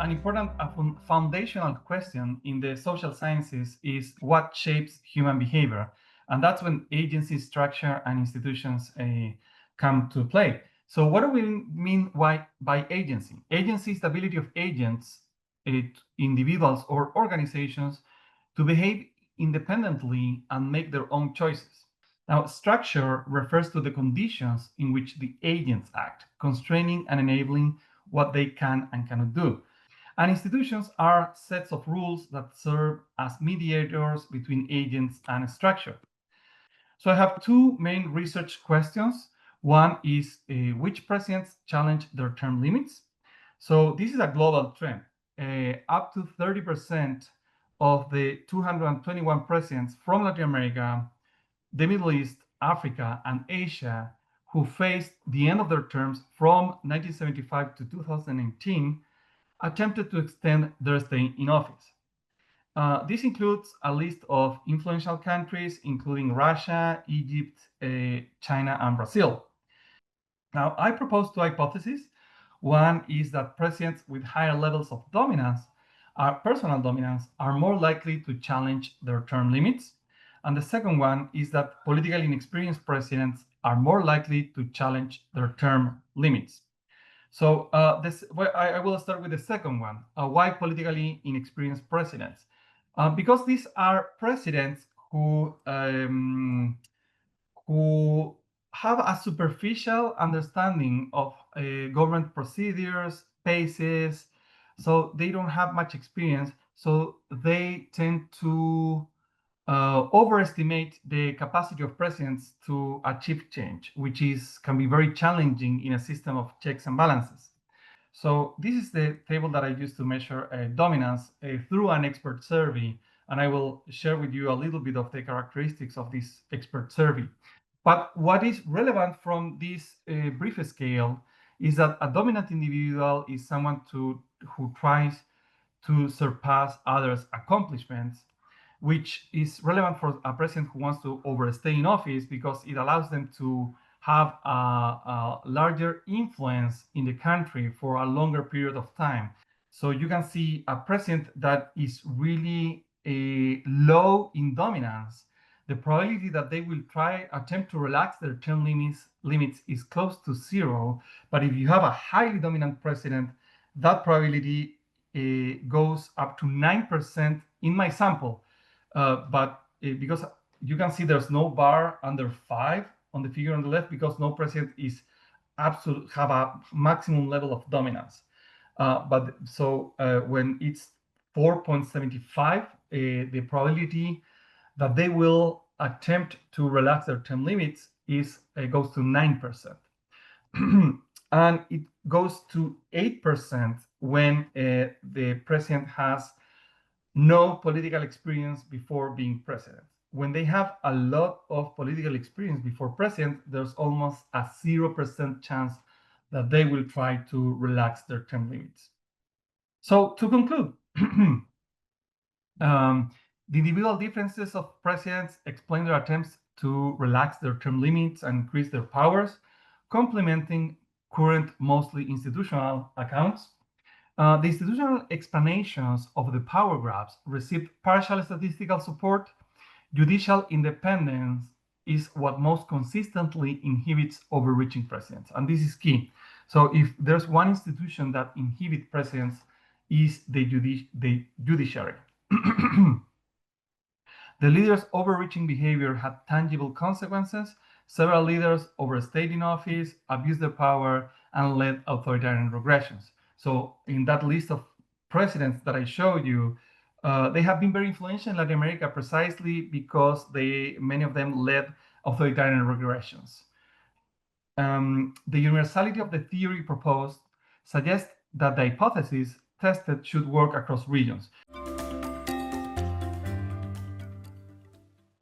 an important foundational question in the social sciences is what shapes human behavior. And that's when agency, structure, and institutions come to play. So what do we mean by agency? Agency is the ability of agents, individuals or organizations, to behave independently and make their own choices. Now, structure refers to the conditions in which the agents act, constraining and enabling what they can and cannot do. And institutions are sets of rules that serve as mediators between agents and structure. So I have two main research questions. One is which presidents challenge their term limits? So this is a global trend. Up to 30% of the 221 presidents from Latin America, the Middle East, Africa, and Asia who faced the end of their terms from 1975 to 2018 attempted to extend their stay in office. This includes a list of influential countries, including Russia, Egypt, China, and Brazil. Now, I propose two hypotheses. One is that presidents with higher levels of dominance, personal dominance, are more likely to challenge their term limits. And the second one is that politically inexperienced presidents are more likely to challenge their term limits. So I will start with the second one. Why politically inexperienced presidents? Because these are presidents who have a superficial understanding of government procedures, paces, so they don't have much experience. So they tend to overestimate the capacity of presidents to achieve change, which can be very challenging in a system of checks and balances. So this is the table that I use to measure dominance through an expert survey, and I will share with you a little bit of the characteristics of this expert survey. But what is relevant from this brief scale is that a dominant individual is someone who tries to surpass others' accomplishments, which is relevant for a president who wants to overstay in office because it allows them to have a larger influence in the country for a longer period of time. So you can see a president that is really low in dominance. The probability that they will attempt to relax their term limits is close to zero. But if you have a highly dominant president, that probability goes up to 9% in my sample. But because you can see there's no bar under 5 on the figure on the left, because no president is have a maximum level of dominance. But so when it's 4.75, the probability that they will attempt to relax their term limits goes to 9%. And it goes to 8% when the president has no political experience before being president. When they have a lot of political experience before president, there's almost a 0% chance that they will try to relax their term limits. So to conclude, the individual differences of presidents explain their attempts to relax their term limits and increase their powers, complementing current mostly institutional accounts. The institutional explanations of the power grabs received partial statistical support. Judicial independence is what most consistently inhibits overreaching presidents, and this is key. So if there's one institution that inhibits presidents, is the judiciary. The leaders' overreaching behavior had tangible consequences. Several leaders overstayed in office, abused their power, and led authoritarian regressions. So in that list of presidents that I showed you, they have been very influential in Latin America precisely because many of them led authoritarian regressions. The universality of the theory proposed suggests that the hypothesis tested should work across regions.